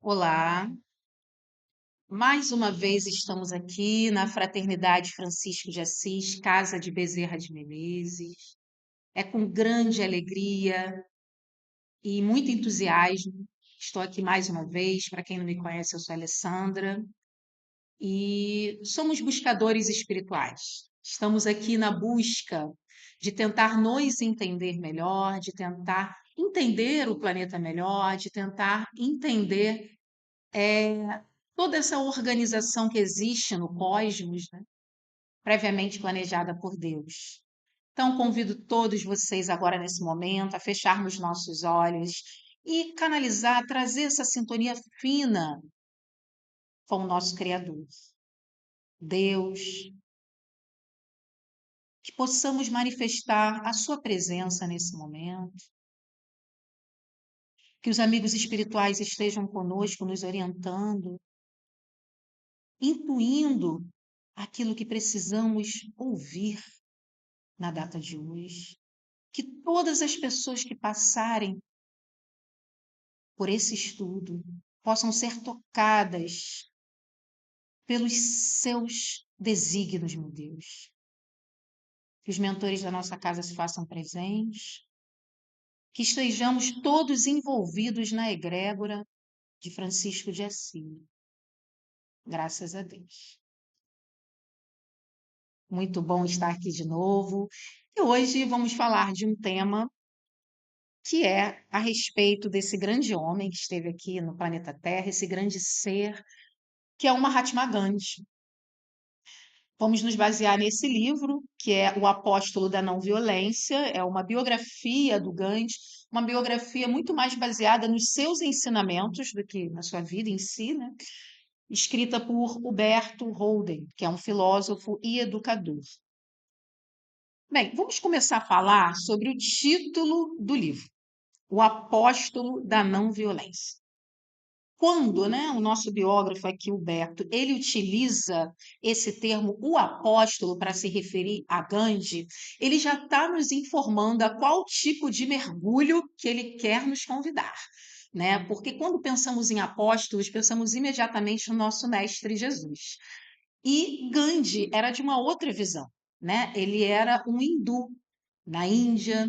Olá, mais uma vez estamos aqui na Fraternidade Francisco de Assis, Casa de Bezerra de Menezes. É com grande alegria e muito entusiasmo. Estou aqui mais uma vez. Para quem não me conhece, eu sou a Alessandra e somos buscadores espirituais. Estamos aqui na busca de tentar nos entender melhor, de tentar entender o planeta melhor, de tentar entender toda essa organização que existe no cosmos, né, previamente planejada por Deus. Então, convido todos vocês agora nesse momento a fecharmos nossos olhos e canalizar, trazer essa sintonia fina com o nosso Criador, Deus, que possamos manifestar a Sua presença nesse momento, que os amigos espirituais estejam conosco, nos orientando, intuindo aquilo que precisamos ouvir na data de hoje. Que todas as pessoas que passarem por esse estudo possam ser tocadas pelos seus desígnios, meu Deus. Que os mentores da nossa casa se façam presentes, que estejamos todos envolvidos na egrégora de Francisco de Assis. Graças a Deus. Muito bom estar aqui de novo. E hoje vamos falar de um tema que é a respeito desse grande homem que esteve aqui no planeta Terra, esse grande ser que é o Mahatma Gandhi. Vamos nos basear nesse livro, que é O Apóstolo da Não Violência, é uma biografia do Gandhi, uma biografia muito mais baseada nos seus ensinamentos do que na sua vida em si, né? Escrita por Huberto Holden, que é um filósofo e educador. Bem, vamos começar a falar sobre o título do livro, O Apóstolo da Não Violência. Quando, né, o nosso biógrafo aqui, Huberto, ele utiliza esse termo, o apóstolo, para se referir a Gandhi, ele já está nos informando a qual tipo de mergulho que ele quer nos convidar, né? Porque quando pensamos em apóstolos, pensamos imediatamente no nosso mestre Jesus. E Gandhi era de uma outra visão, né? Ele era um hindu na Índia.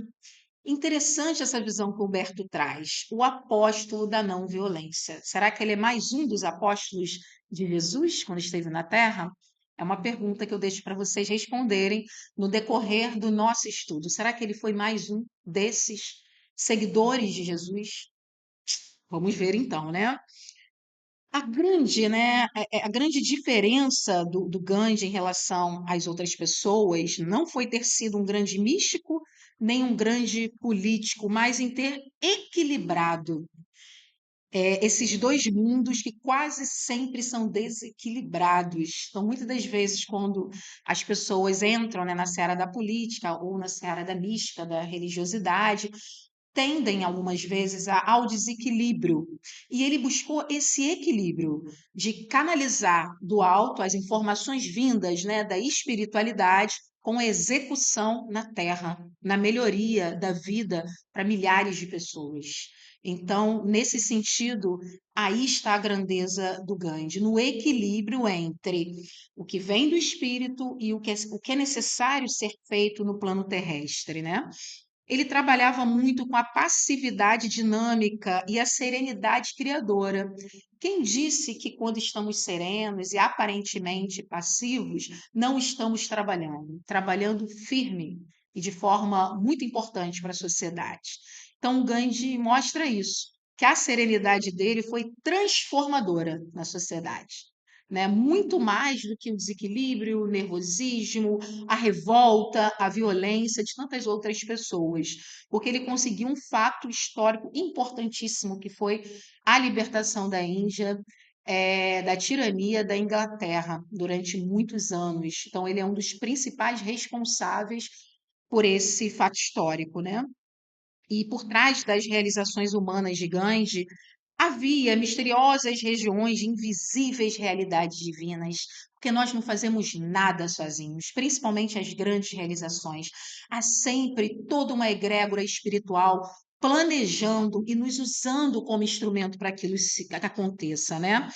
Interessante essa visão que o Humberto traz, o apóstolo da não violência. Será que ele é mais um dos apóstolos de Jesus quando esteve na Terra? É uma pergunta que eu deixo para vocês responderem no decorrer do nosso estudo. Será que ele foi mais um desses seguidores de Jesus? Vamos ver então, né? A grande diferença do Gandhi em relação às outras pessoas não foi ter sido um grande místico, nem um grande político, mas em ter equilibrado esses dois mundos que quase sempre são desequilibrados. Então, muitas das vezes, quando as pessoas entram, né, na seara da política ou na seara da mística, da religiosidade, tendem algumas vezes ao desequilíbrio. E ele buscou esse equilíbrio de canalizar do alto as informações vindas, né, da espiritualidade com a execução na terra, na melhoria da vida para milhares de pessoas. Então, nesse sentido, aí está a grandeza do Gandhi, no equilíbrio entre o que vem do espírito e o que é necessário ser feito no plano terrestre, né? Ele trabalhava muito com a passividade dinâmica e a serenidade criadora. Quem disse que quando estamos serenos e aparentemente passivos, não estamos trabalhando? Trabalhando firme e de forma muito importante para a sociedade. Então, o Gandhi mostra isso, que a serenidade dele foi transformadora na sociedade. Né? Muito mais do que o desequilíbrio, o nervosismo, a revolta, a violência de tantas outras pessoas, porque ele conseguiu um fato histórico importantíssimo, que foi a libertação da Índia, da tirania da Inglaterra durante muitos anos. Então, ele é um dos principais responsáveis por esse fato histórico, né? E por trás das realizações humanas de Gandhi, havia misteriosas regiões de invisíveis realidades divinas, porque nós não fazemos nada sozinhos, principalmente as grandes realizações. Há sempre toda uma egrégora espiritual planejando e nos usando como instrumento para aquilo que aconteça, né?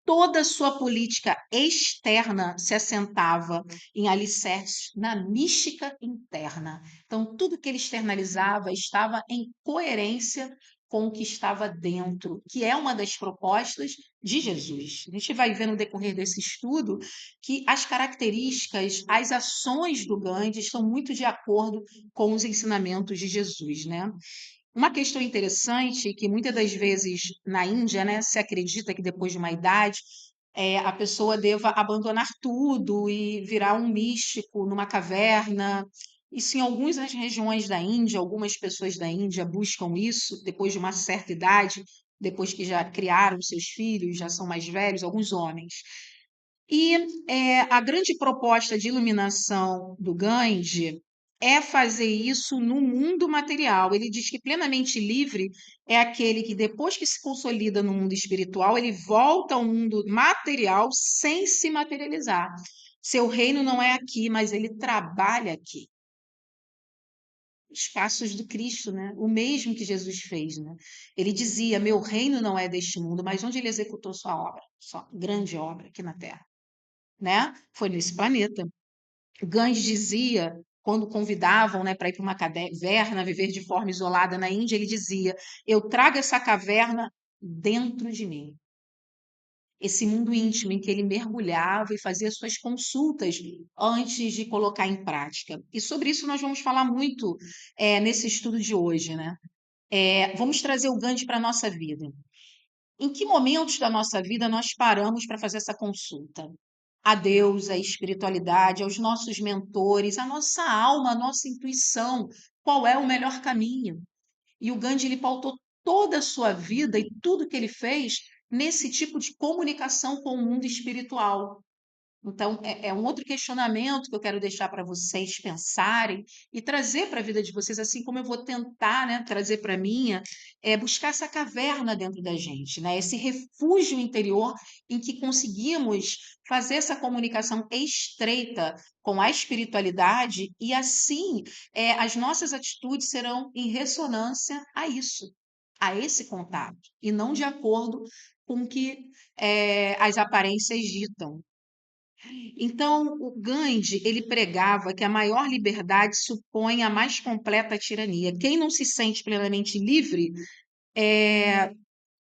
Toda a sua política externa se assentava em alicerces na mística interna. Então, tudo que ele externalizava estava em coerência com o que estava dentro, que é uma das propostas de Jesus. A gente vai ver no decorrer desse estudo que as características, as ações do Gandhi estão muito de acordo com os ensinamentos de Jesus, né? Uma questão interessante que muitas das vezes na Índia, né, se acredita que depois de uma idade, a pessoa deva abandonar tudo e virar um místico numa caverna. Isso em algumas das regiões da Índia, algumas pessoas da Índia buscam isso depois de uma certa idade, depois que já criaram seus filhos, já são mais velhos, alguns homens. E a grande proposta de iluminação do Gandhi é fazer isso no mundo material. Ele diz que plenamente livre é aquele que, depois que se consolida no mundo espiritual, ele volta ao mundo material sem se materializar. Seu reino não é aqui, mas ele trabalha aqui. Os passos do Cristo, né? O mesmo que Jesus fez, né? Ele dizia: Meu reino não é deste mundo, mas onde ele executou sua obra, sua grande obra aqui na Terra, né? Foi nesse planeta. Gandhi dizia, quando convidavam, né, para ir para uma caverna, viver de forma isolada na Índia, ele dizia: Eu trago essa caverna dentro de mim. Esse mundo íntimo em que ele mergulhava e fazia suas consultas antes de colocar em prática. E sobre isso nós vamos falar muito nesse estudo de hoje, né? Vamos trazer o Gandhi para a nossa vida. Em que momentos da nossa vida nós paramos para fazer essa consulta? A Deus, à espiritualidade, aos nossos mentores, à nossa alma, à nossa intuição, qual é o melhor caminho? E o Gandhi ele pautou toda a sua vida e tudo que ele fez nesse tipo de comunicação com o mundo espiritual. Então, é um outro questionamento que eu quero deixar para vocês pensarem e trazer para a vida de vocês, assim como eu vou tentar, né, trazer para a minha, buscar essa caverna dentro da gente, né, esse refúgio interior em que conseguimos fazer essa comunicação estreita com a espiritualidade e, assim, as nossas atitudes serão em ressonância a isso, a esse contato, e não de acordo com o que as aparências ditam. Então, o Gandhi, ele pregava que a maior liberdade supõe a mais completa tirania. Quem não se sente plenamente livre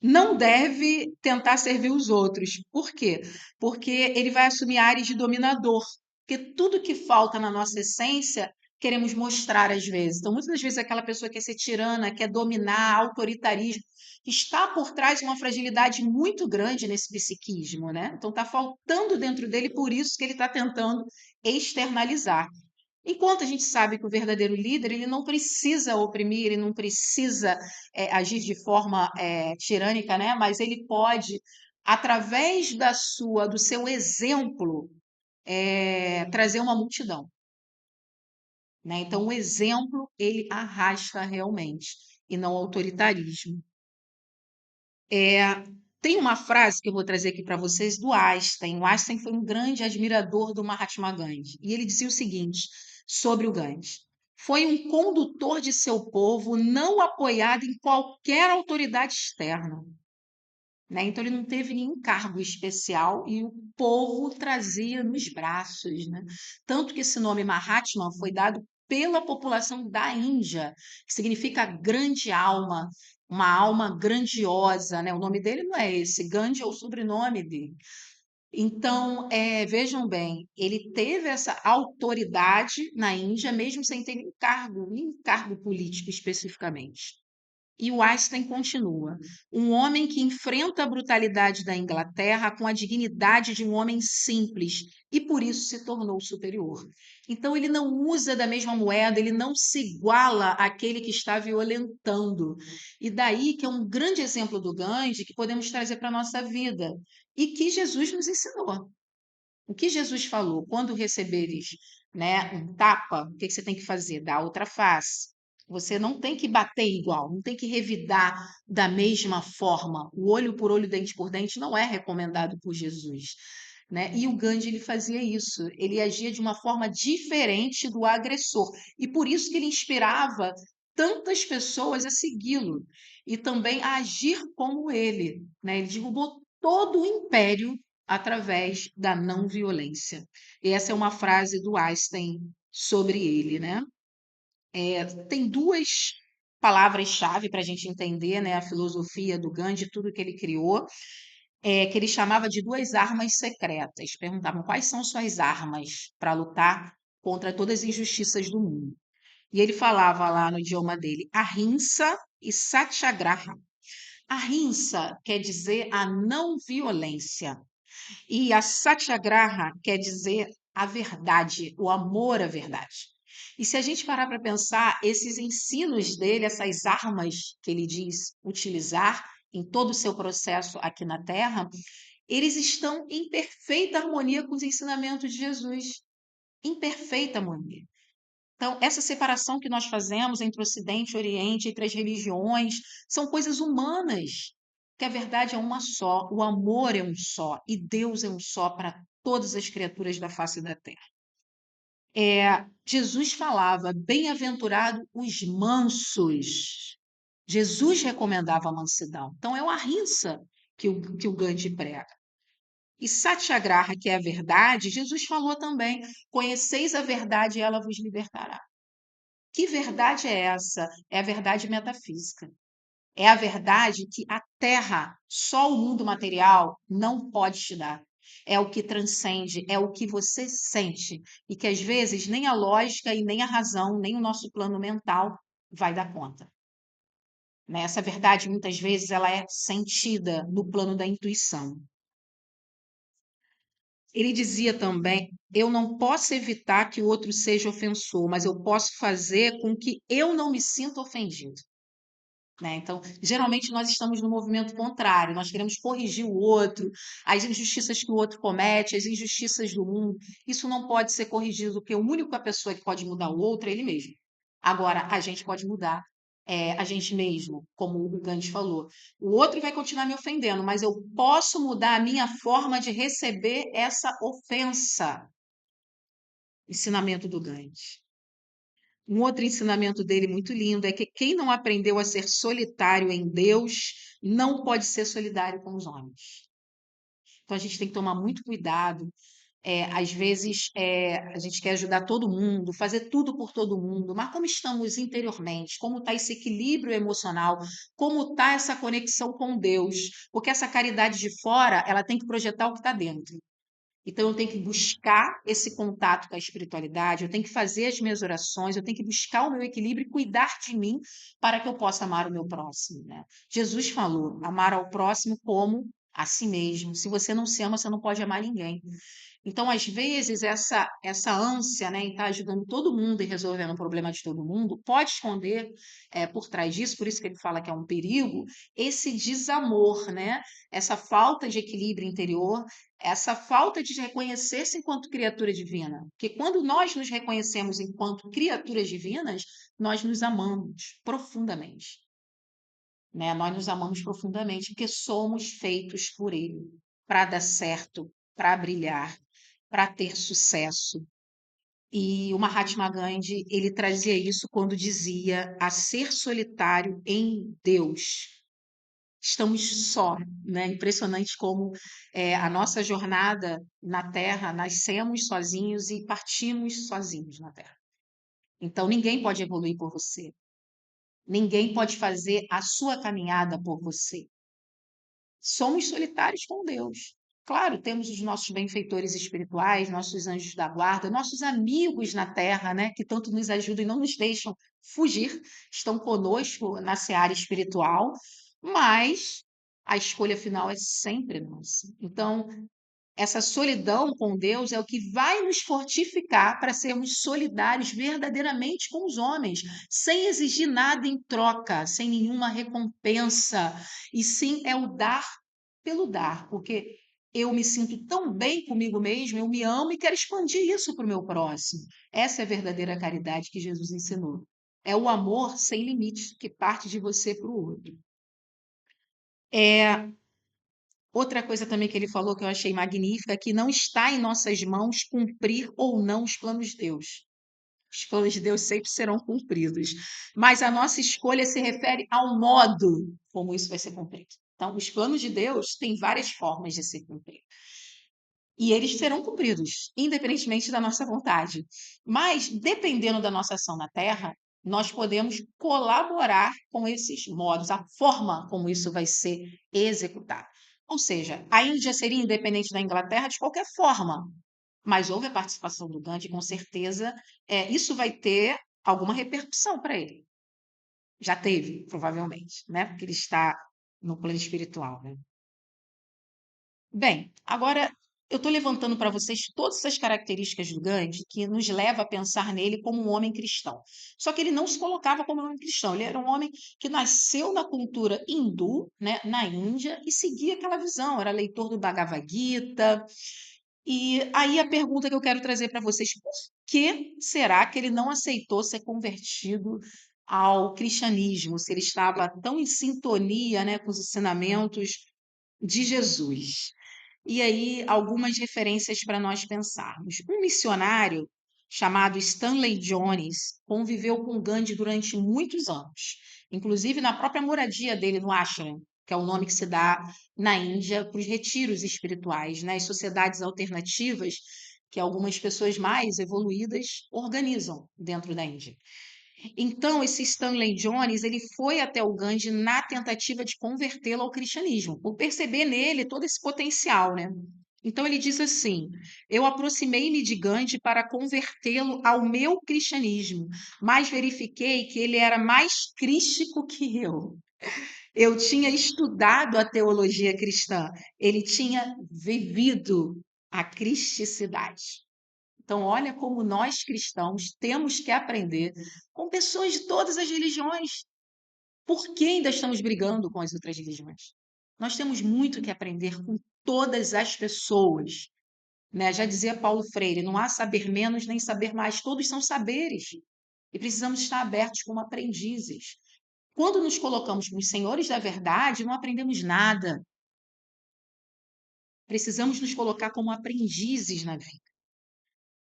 não deve tentar servir os outros. Por quê? Porque ele vai assumir áreas de dominador. Porque tudo que falta na nossa essência, queremos mostrar às vezes. Então, muitas das vezes, aquela pessoa quer ser tirana, quer dominar, autoritarismo, está por trás de uma fragilidade muito grande nesse psiquismo, né? Então, está faltando dentro dele, por isso que ele está tentando externalizar. Enquanto a gente sabe que o verdadeiro líder, ele não precisa oprimir, ele não precisa agir de forma tirânica, né? Mas ele pode, através do seu exemplo, trazer uma multidão, né? Então, o exemplo, ele arrasta realmente, e não o autoritarismo. Tem uma frase que eu vou trazer aqui para vocês do Einstein. O Einstein foi um grande admirador do Mahatma Gandhi. E ele dizia o seguinte sobre o Gandhi: foi um condutor de seu povo, não apoiado em qualquer autoridade externa. Né? Então, ele não teve nenhum cargo especial e o povo trazia nos braços. Né? Tanto que esse nome Mahatma foi dado pela população da Índia, que significa grande alma, uma alma grandiosa. Né? O nome dele não é esse, Gandhi é o sobrenome dele. Então, vejam bem, ele teve essa autoridade na Índia, mesmo sem ter nenhum cargo político especificamente. E o Einstein continua: um homem que enfrenta a brutalidade da Inglaterra com a dignidade de um homem simples e por isso se tornou superior. Então ele não usa da mesma moeda, ele não se iguala àquele que está violentando. E daí que é um grande exemplo do Gandhi que podemos trazer para a nossa vida e que Jesus nos ensinou. O que Jesus falou? Quando receberes, né, um tapa, o que que você tem que fazer? Dar outra face. Você não tem que bater igual, não tem que revidar da mesma forma. O olho por olho, dente por dente não é recomendado por Jesus, né? E o Gandhi ele fazia isso. Ele agia de uma forma diferente do agressor. E por isso que ele inspirava tantas pessoas a segui-lo e também a agir como ele, né? Ele derrubou todo o império através da não violência. E essa é uma frase do Einstein sobre ele, né? Tem duas palavras-chave para a gente entender, né, a filosofia do Gandhi, tudo que ele criou, que ele chamava de duas armas secretas. Perguntavam quais são suas armas para lutar contra todas as injustiças do mundo. E ele falava lá no idioma dele, ahimsa e satyagraha. Ahimsa quer dizer a não violência. E a satyagraha quer dizer a verdade, o amor à verdade. E se a gente parar para pensar, esses ensinos dele, essas armas que ele diz utilizar em todo o seu processo aqui na Terra, eles estão em perfeita harmonia com os ensinamentos de Jesus. Em perfeita harmonia. Então, essa separação que nós fazemos entre Ocidente e Oriente, entre as religiões, são coisas humanas, que a verdade é uma só, o amor é um só, e Deus é um só para todas as criaturas da face da terra. Jesus falava, bem-aventurado os mansos. Jesus recomendava a mansidão. Então, é uma rinça que o Gandhi prega. E Satyagraha, que é a verdade, Jesus falou também: conheceis a verdade e ela vos libertará. Que verdade é essa? É a verdade metafísica. É a verdade que a Terra, só o mundo material, não pode te dar. É o que transcende, é o que você sente. E que às vezes nem a lógica e nem a razão, nem o nosso plano mental vai dar conta. Né? Essa verdade, muitas vezes, ela é sentida no plano da intuição. Ele dizia também: eu não posso evitar que o outro seja ofensor, mas eu posso fazer com que eu não me sinta ofendido. Né? Então, geralmente nós estamos no movimento contrário, nós queremos corrigir o outro, as injustiças que o outro comete, as injustiças do mundo. Isso não pode ser corrigido, porque a única pessoa que pode mudar o outro é ele mesmo. Agora, a gente pode mudar a gente mesmo, como o Gandhi falou. O outro vai continuar me ofendendo, mas eu posso mudar a minha forma de receber essa ofensa. Ensinamento do Gandhi. Um outro ensinamento dele muito lindo é que quem não aprendeu a ser solitário em Deus não pode ser solidário com os homens. Então a gente tem que tomar muito cuidado. Às vezes a gente quer ajudar todo mundo, fazer tudo por todo mundo, mas como estamos interiormente? Como está esse equilíbrio emocional? Como está essa conexão com Deus? Porque essa caridade de fora, ela tem que projetar o que está dentro. Então, eu tenho que buscar esse contato com a espiritualidade, eu tenho que fazer as minhas orações, eu tenho que buscar o meu equilíbrio e cuidar de mim para que eu possa amar o meu próximo, né? Jesus falou: amar ao próximo como a si mesmo. Se você não se ama, você não pode amar ninguém. Então, às vezes, essa ânsia, né, em estar ajudando todo mundo e resolvendo o problema de todo mundo, pode esconder por trás disso, por isso que ele fala que é um perigo, esse desamor, né? Essa falta de equilíbrio interior, essa falta de reconhecer-se enquanto criatura divina. Porque quando nós nos reconhecemos enquanto criaturas divinas, nós nos amamos profundamente. Né? Nós nos amamos profundamente porque somos feitos por Ele para dar certo, para brilhar, para ter sucesso. E o Mahatma Gandhi, ele trazia isso quando dizia a ser solitário em Deus. Estamos só, né? Impressionante como a nossa jornada na Terra, nascemos sozinhos e partimos sozinhos na Terra. Então, ninguém pode evoluir por você. Ninguém pode fazer a sua caminhada por você. Somos solitários com Deus. Claro, temos os nossos benfeitores espirituais, nossos anjos da guarda, nossos amigos na terra, né, que tanto nos ajudam e não nos deixam fugir, estão conosco na seara espiritual, mas a escolha final é sempre nossa. Então, essa solidão com Deus é o que vai nos fortificar para sermos solidários verdadeiramente com os homens, sem exigir nada em troca, sem nenhuma recompensa, e sim é o dar pelo dar, porque eu me sinto tão bem comigo mesmo, eu me amo e quero expandir isso para o meu próximo. Essa é a verdadeira caridade que Jesus ensinou. É o amor sem limites que parte de você para o outro. Outra coisa também que ele falou que eu achei magnífica, é que não está em nossas mãos cumprir ou não os planos de Deus. Os planos de Deus sempre serão cumpridos, mas a nossa escolha se refere ao modo como isso vai ser cumprido. Então, os planos de Deus têm várias formas de ser cumprido. E eles serão cumpridos, independentemente da nossa vontade. Mas, dependendo da nossa ação na Terra, nós podemos colaborar com esses modos, a forma como isso vai ser executado. Ou seja, a Índia seria independente da Inglaterra de qualquer forma, mas houve a participação do Gandhi, com certeza, isso vai ter alguma repercussão para ele. Já teve, provavelmente, né? Porque ele está no plano espiritual, né? Bem, agora eu estou levantando para vocês todas essas características do Gandhi que nos leva a pensar nele como um homem cristão. Só que ele não se colocava como um homem cristão, ele era um homem que nasceu na cultura hindu, né, na Índia, e seguia aquela visão, era leitor do Bhagavad Gita. E aí a pergunta que eu quero trazer para vocês, por que será que ele não aceitou ser convertido ao cristianismo, se ele estava tão em sintonia, né, com os ensinamentos de Jesus? E aí, algumas referências para nós pensarmos. Um missionário chamado Stanley Jones conviveu com Gandhi durante muitos anos, inclusive na própria moradia dele no ashram, que é o nome que se dá na Índia para os retiros espirituais, né? As sociedades alternativas que algumas pessoas mais evoluídas organizam dentro da Índia. Então, esse Stanley Jones, ele foi até o Gandhi na tentativa de convertê-lo ao cristianismo, por perceber nele todo esse potencial, né? Então ele diz assim: eu aproximei-me de Gandhi para convertê-lo ao meu cristianismo, mas verifiquei que ele era mais crístico que eu. Eu tinha estudado a teologia cristã, ele tinha vivido a cristicidade. Então, olha como nós cristãos temos que aprender com pessoas de todas as religiões. Por que ainda estamos brigando com as outras religiões? Nós temos muito que aprender com todas as pessoas, né? Já dizia Paulo Freire: não há saber menos nem saber mais, todos são saberes. E precisamos estar abertos como aprendizes. Quando nos colocamos como senhores da verdade, não aprendemos nada. Precisamos nos colocar como aprendizes na vida.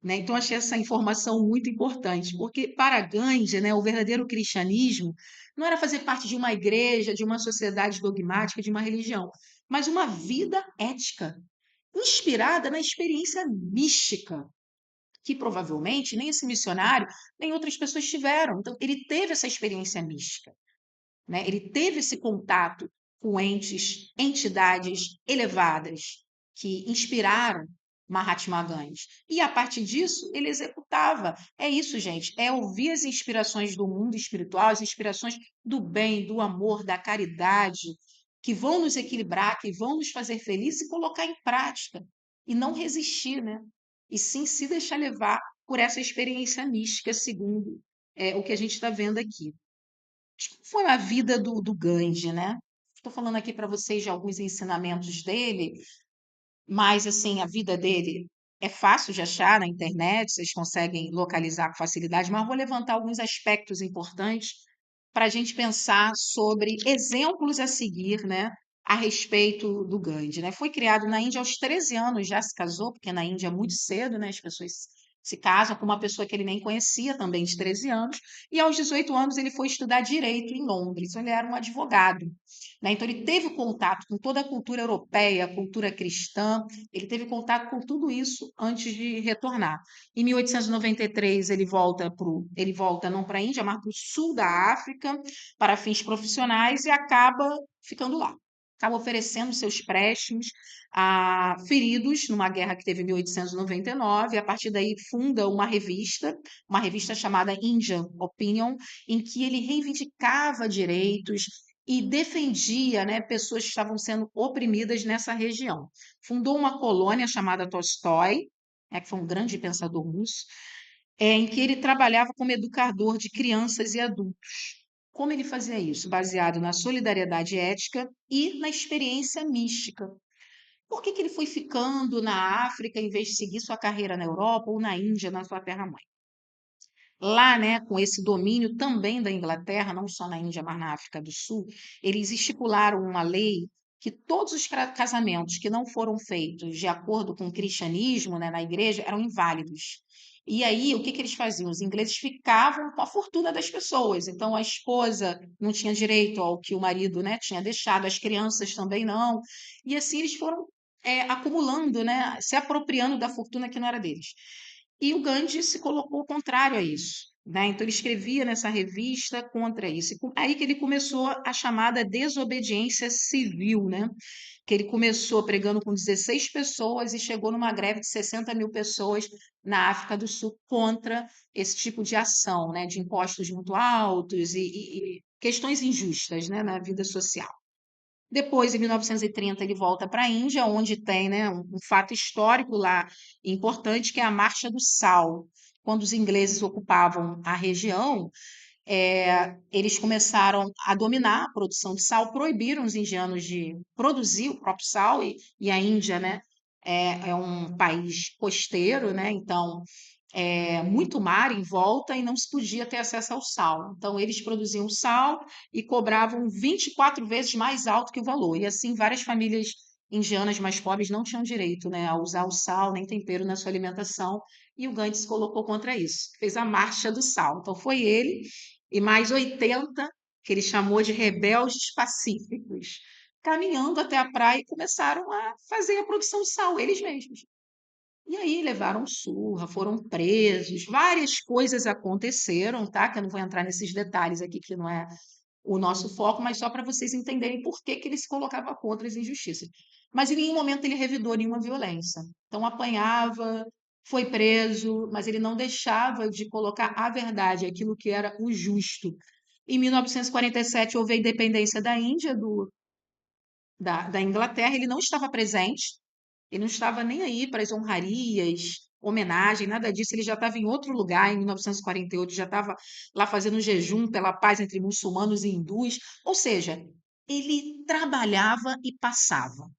Né? Então, achei essa informação muito importante, porque para Gandhi, né, o verdadeiro cristianismo não era fazer parte de uma igreja, de uma sociedade dogmática, de uma religião, mas uma vida ética, inspirada na experiência mística, que provavelmente nem esse missionário, nem outras pessoas tiveram. Então, ele teve essa experiência mística, né? Ele teve esse contato com entidades elevadas que inspiraram Mahatma Gandhi. E a partir disso, ele executava. É isso, gente, é ouvir as inspirações do mundo espiritual, as inspirações do bem, do amor, da caridade, que vão nos equilibrar, que vão nos fazer felizes e colocar em prática. E não resistir, né? E sim se deixar levar por essa experiência mística, segundo o que a gente está vendo aqui. Como foi a vida do Gandhi, né? Estou falando aqui para vocês de alguns ensinamentos dele, mas assim, a vida dele é fácil de achar na internet, vocês conseguem localizar com facilidade, mas vou levantar alguns aspectos importantes para a gente pensar sobre exemplos a seguir, né? A respeito do Gandhi, né? Foi criado na Índia aos 13 anos, já se casou, porque na Índia é muito cedo, né? As pessoas se casam com uma pessoa que ele nem conhecia, também de 13 anos, e aos 18 anos ele foi estudar direito em Londres, então ele era um advogado, né? Então ele teve contato com toda a cultura europeia, a cultura cristã, ele teve contato com tudo isso antes de retornar. Em 1893 ele volta não para a Índia, mas para o sul da África para fins profissionais e acaba ficando lá. Acaba oferecendo seus préstimos a feridos numa guerra que teve em 1899, e a partir daí funda uma revista chamada Indian Opinion, em que ele reivindicava direitos e defendia, né, pessoas que estavam sendo oprimidas nessa região. Fundou uma colônia chamada Tolstói, né, que foi um grande pensador russo, em que ele trabalhava como educador de crianças e adultos. Como ele fazia isso? Baseado na solidariedade ética e na experiência mística. Por que ele foi ficando na África em vez de seguir sua carreira na Europa ou na Índia, na sua terra-mãe? Lá, né, com esse domínio também da Inglaterra, não só na Índia, mas na África do Sul, eles estipularam uma lei que todos os casamentos que não foram feitos de acordo com o cristianismo, né, na igreja, eram inválidos. E aí, o que que eles faziam? Os ingleses ficavam com a fortuna das pessoas. Então, a esposa não tinha direito ao que o marido, né, tinha deixado, as crianças também não. E assim eles foram acumulando, né, se apropriando da fortuna que não era deles. E o Gandhi se colocou contrário a isso. Né? Então, ele escrevia nessa revista contra isso. Aí que ele começou a chamada desobediência civil, né? Que ele começou pregando com 16 pessoas e chegou numa greve de 60 mil pessoas na África do Sul contra esse tipo de ação, né? De impostos muito altos e questões injustas, né? Na vida social. Depois, em 1930, ele volta para a Índia, onde tem, né, um fato histórico lá importante, que é a Marcha do Sal. Quando os ingleses ocupavam a região, eles começaram a dominar a produção de sal, proibiram os indianos de produzir o próprio sal, e a Índia, né, é um país costeiro, né, então muito mar em volta e não se podia ter acesso ao sal. Então, eles produziam sal e cobravam 24 vezes mais alto que o valor. E assim, várias famílias indianas mais pobres não tinham direito, né, a usar o sal nem tempero na sua alimentação. E o Gandhi se colocou contra isso. Fez a Marcha do Sal. Então, foi ele e mais 80, que ele chamou de rebeldes pacíficos, caminhando até a praia e começaram a fazer a produção de sal, eles mesmos. E aí levaram surra, foram presos, várias coisas aconteceram, tá? Que eu não vou entrar nesses detalhes aqui, que não é o nosso foco, mas só para vocês entenderem por que que ele se colocava contra as injustiças. Mas em nenhum momento ele revidou nenhuma violência. Então apanhava, foi preso, mas ele não deixava de colocar a verdade, aquilo que era o justo. Em 1947 houve a independência da Índia, da Inglaterra, ele não estava presente, ele não estava nem aí para as honrarias, homenagem, nada disso. Ele já estava em outro lugar em 1948, já estava lá fazendo um jejum pela paz entre muçulmanos e hindus. Ou seja, ele trabalhava e passava.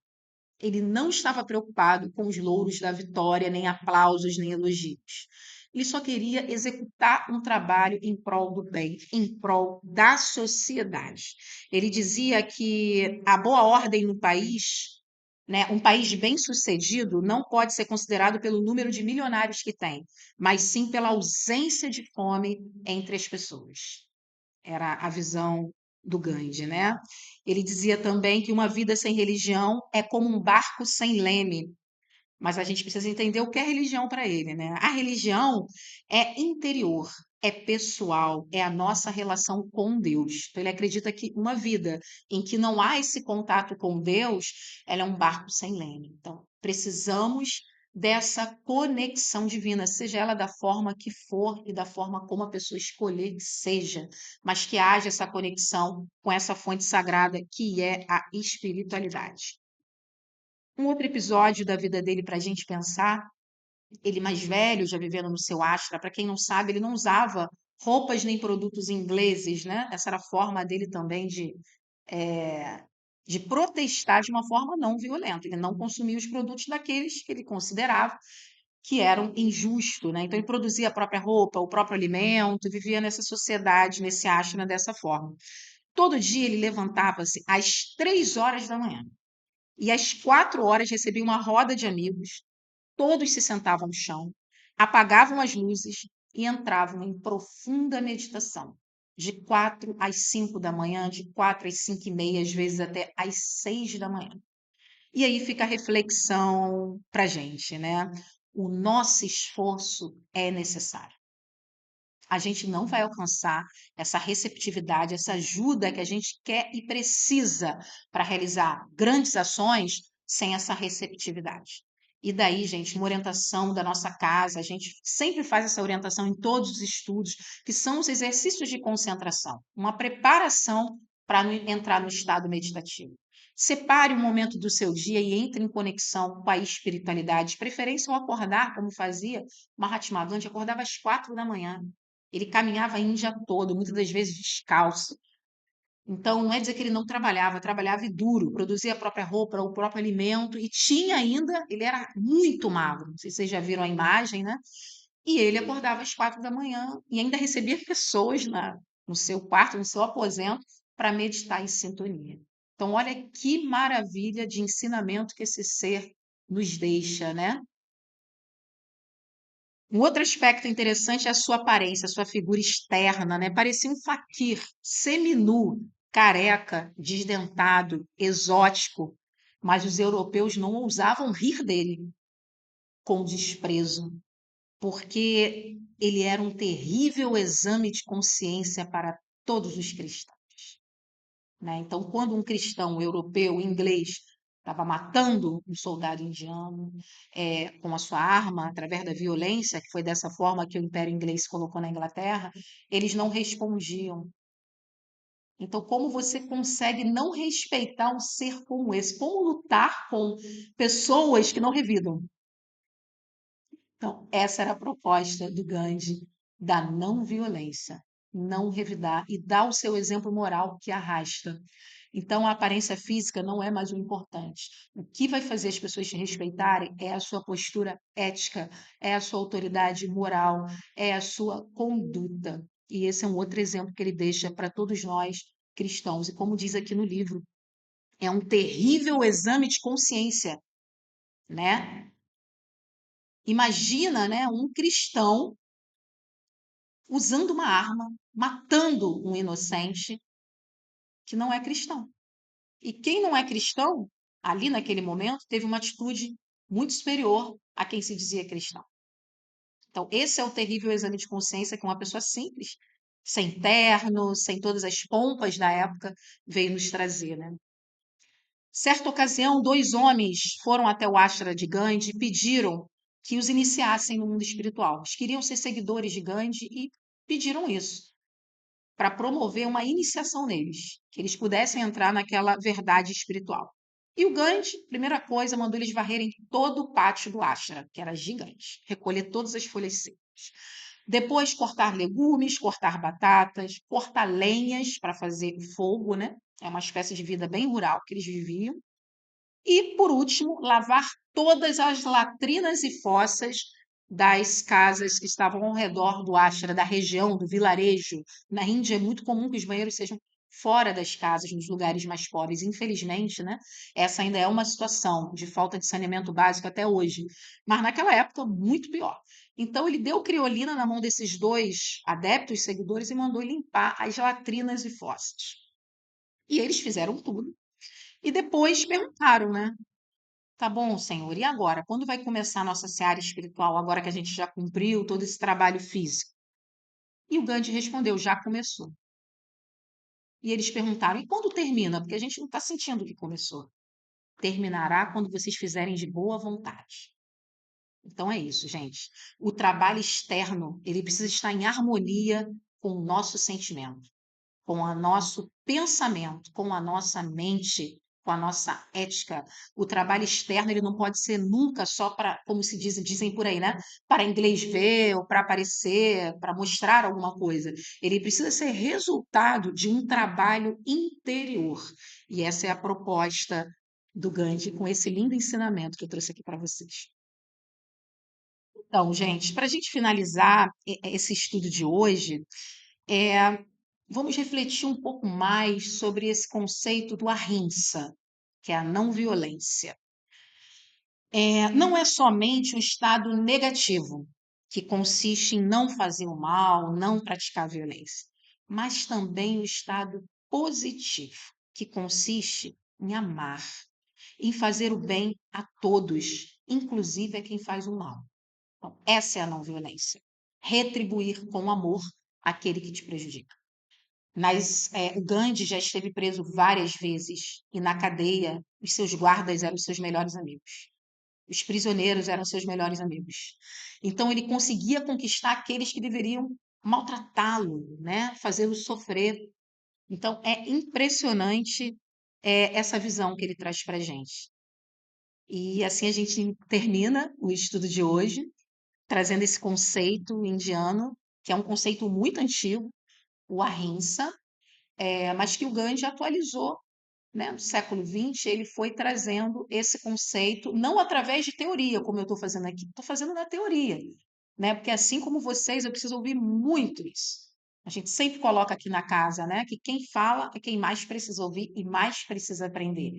Ele não estava preocupado com os louros da vitória, nem aplausos, nem elogios. Ele só queria executar um trabalho em prol do bem, em prol da sociedade. Ele dizia que a boa ordem no país, né, um país bem-sucedido, não pode ser considerado pelo número de milionários que tem, mas sim pela ausência de fome entre as pessoas. Era a visão do Gandhi, né? Ele dizia também que uma vida sem religião é como um barco sem leme, mas a gente precisa entender o que é religião para ele, né? A religião é interior, é pessoal, é a nossa relação com Deus. Então, ele acredita que uma vida em que não há esse contato com Deus, ela é um barco sem leme. Então, precisamos dessa conexão divina, seja ela da forma que for e da forma como a pessoa escolher que seja, mas que haja essa conexão com essa fonte sagrada que é a espiritualidade. Um outro episódio da vida dele para a gente pensar, ele mais velho, já vivendo no seu ashram, para quem não sabe, ele não usava roupas nem produtos ingleses, né? Essa era a forma dele também eh, de protestar de uma forma não violenta. Ele não consumia os produtos daqueles que ele considerava que eram injustos, né? Então ele produzia a própria roupa, o próprio alimento, vivia nessa sociedade, nesse ashram dessa forma. Todo dia ele levantava-se às 3 horas da manhã e às 4 horas recebia uma roda de amigos. Todos se sentavam no chão, apagavam as luzes e entravam em profunda meditação. De 4 às 5 da manhã, de 4 às 5h30, às vezes até às 6 da manhã. E aí fica a reflexão para a gente, né? O nosso esforço é necessário. A gente não vai alcançar essa receptividade, essa ajuda que a gente quer e precisa para realizar grandes ações sem essa receptividade. E daí, gente, uma orientação da nossa casa, a gente sempre faz essa orientação em todos os estudos, que são os exercícios de concentração, uma preparação para entrar no estado meditativo. Separe um momento do seu dia e entre em conexão com a espiritualidade, de preferência ao acordar, como fazia Mahatma Gandhi, acordava às 4 da manhã. Ele caminhava a Índia toda, muitas das vezes descalço. Então, não é dizer que ele não trabalhava, trabalhava e duro, produzia a própria roupa, o próprio alimento, e tinha ainda, ele era muito magro, não sei se vocês já viram a imagem, né? E ele acordava às 4 da manhã e ainda recebia pessoas no seu quarto, no seu aposento, para meditar em sintonia. Então, olha que maravilha de ensinamento que esse ser nos deixa, né? Um outro aspecto interessante é a sua aparência, a sua figura externa, né? Parecia um faquir, seminu, careca, desdentado, exótico, mas os europeus não ousavam rir dele com desprezo, porque ele era um terrível exame de consciência para todos os cristãos, né? Então, quando um cristão europeu, inglês, estava matando um soldado indiano com a sua arma, através da violência, que foi dessa forma que o Império Inglês se colocou na Inglaterra, eles não respondiam. Então, como você consegue não respeitar um ser como esse? Como lutar com pessoas que não revidam? Então, essa era a proposta do Gandhi, da não violência, não revidar e dar o seu exemplo moral que arrasta. Então, a aparência física não é mais o importante. O que vai fazer as pessoas te respeitarem é a sua postura ética, é a sua autoridade moral, é a sua conduta. E esse é um outro exemplo que ele deixa para todos nós cristãos. E como diz aqui no livro, é um terrível exame de consciência, né? Imagina, né, um cristão usando uma arma, matando um inocente que não é cristão. E quem não é cristão, ali naquele momento, teve uma atitude muito superior a quem se dizia cristão. Então, esse é o terrível exame de consciência que uma pessoa simples, sem terno, sem todas as pompas da época, veio nos trazer, né? Certa ocasião, dois homens foram até o ashram de Gandhi e pediram que os iniciassem no mundo espiritual. Eles queriam ser seguidores de Gandhi e pediram isso, para promover uma iniciação neles, que eles pudessem entrar naquela verdade espiritual. E o Gandhi, primeira coisa, mandou eles varrerem todo o pátio do ashram, que era gigante, recolher todas as folhas secas. Depois, cortar legumes, cortar batatas, cortar lenhas para fazer fogo, né? É uma espécie de vida bem rural que eles viviam. E, por último, lavar todas as latrinas e fossas das casas que estavam ao redor do ashram, da região, do vilarejo. Na Índia é muito comum que os banheiros sejam fora das casas, nos lugares mais pobres. Infelizmente, né, essa ainda é uma situação de falta de saneamento básico até hoje. Mas naquela época, muito pior. Então, ele deu criolina na mão desses dois adeptos, seguidores, e mandou limpar as latrinas e fossas. E eles fizeram tudo. E depois perguntaram, né? Tá bom, Senhor. E agora? Quando vai começar a nossa seara espiritual, agora que a gente já cumpriu todo esse trabalho físico? E o Gandhi respondeu: já começou. E eles perguntaram: e quando termina? Porque a gente não está sentindo que começou. Terminará quando vocês fizerem de boa vontade. Então é isso, gente. O trabalho externo, ele precisa estar em harmonia com o nosso sentimento, com o nosso pensamento, com a nossa mente, com a nossa ética. O trabalho externo ele não pode ser nunca só para, como se dizem por aí, né? Para inglês ver, ou para aparecer, para mostrar alguma coisa. Ele precisa ser resultado de um trabalho interior. E essa é a proposta do Gandhi com esse lindo ensinamento que eu trouxe aqui para vocês. Então, gente, para a gente finalizar esse estudo de hoje, é, vamos refletir um pouco mais sobre esse conceito do ahimsa, que é a não violência. Não é somente um estado negativo, que consiste em não fazer o mal, não praticar violência, mas também o estado positivo, que consiste em amar, em fazer o bem a todos, inclusive a quem faz o mal. Então, essa é a não violência. Retribuir com amor aquele que te prejudica. O Gandhi já esteve preso várias vezes e na cadeia os seus guardas eram os seus melhores amigos. Os prisioneiros eram seus melhores amigos. Então ele conseguia conquistar aqueles que deveriam maltratá-lo, né? Fazê-lo sofrer. Então é impressionante essa visão que ele traz para a gente. E assim a gente termina o estudo de hoje, trazendo esse conceito indiano, que é um conceito muito antigo, o ahimsa, mas que o Gandhi atualizou, né? No século XX, ele foi trazendo esse conceito, não através de teoria, como eu estou fazendo aqui, estou fazendo na teoria, né? Porque assim como vocês, eu preciso ouvir muito isso. A gente sempre coloca aqui na casa, né? Que quem fala é quem mais precisa ouvir e mais precisa aprender.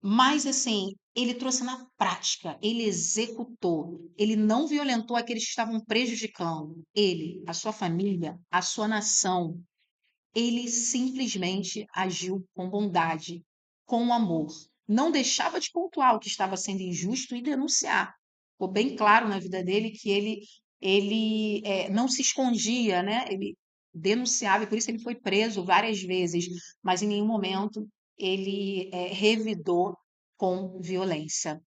Mas, assim, ele trouxe na prática, ele executou, ele não violentou aqueles que estavam prejudicando, ele, a sua família, a sua nação, ele simplesmente agiu com bondade, com amor. Não deixava de pontuar o que estava sendo injusto e denunciar. Ficou bem claro na vida dele que ele não se escondia, né? Ele denunciava, e por isso ele foi preso várias vezes, mas em nenhum momento ele revidou com violência.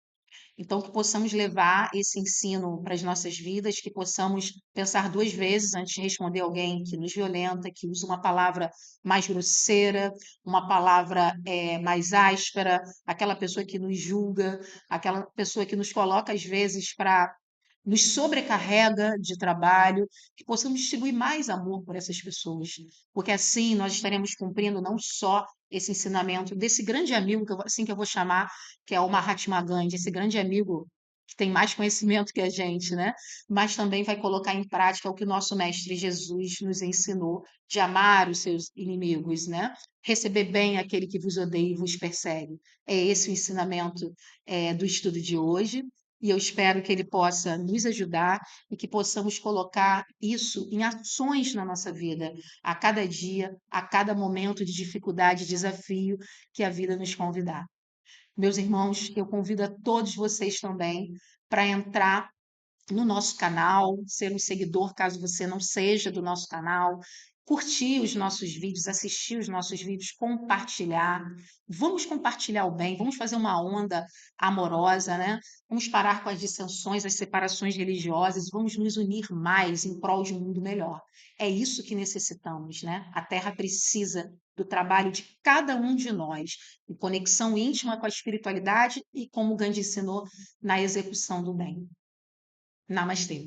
Então, que possamos levar esse ensino para as nossas vidas, que possamos pensar duas vezes antes de responder alguém que nos violenta, que usa uma palavra mais grosseira, uma palavra mais áspera, aquela pessoa que nos julga, aquela pessoa que nos coloca, às vezes, para nos sobrecarrega de trabalho, que possamos distribuir mais amor por essas pessoas, porque assim nós estaremos cumprindo não só esse ensinamento desse grande amigo, assim que eu vou chamar, que é o Mahatma Gandhi, esse grande amigo que tem mais conhecimento que a gente, né? Mas também vai colocar em prática o que o nosso mestre Jesus nos ensinou, de amar os seus inimigos, né? Receber bem aquele que vos odeia e vos persegue. É esse o ensinamento do estudo de hoje e eu espero que ele possa nos ajudar e que possamos colocar isso em ações na nossa vida, a cada dia, a cada momento de dificuldade e desafio que a vida nos convidar. Meus irmãos, eu convido a todos vocês também para entrar no nosso canal, ser um seguidor caso você não seja do nosso canal, curtir os nossos vídeos, assistir os nossos vídeos, compartilhar. Vamos compartilhar o bem, vamos fazer uma onda amorosa, né? Vamos parar com as dissensões, as separações religiosas, vamos nos unir mais em prol de um mundo melhor. É isso que necessitamos, né? A Terra precisa do trabalho de cada um de nós, em conexão íntima com a espiritualidade e, como o Gandhi ensinou, na execução do bem. Namastê.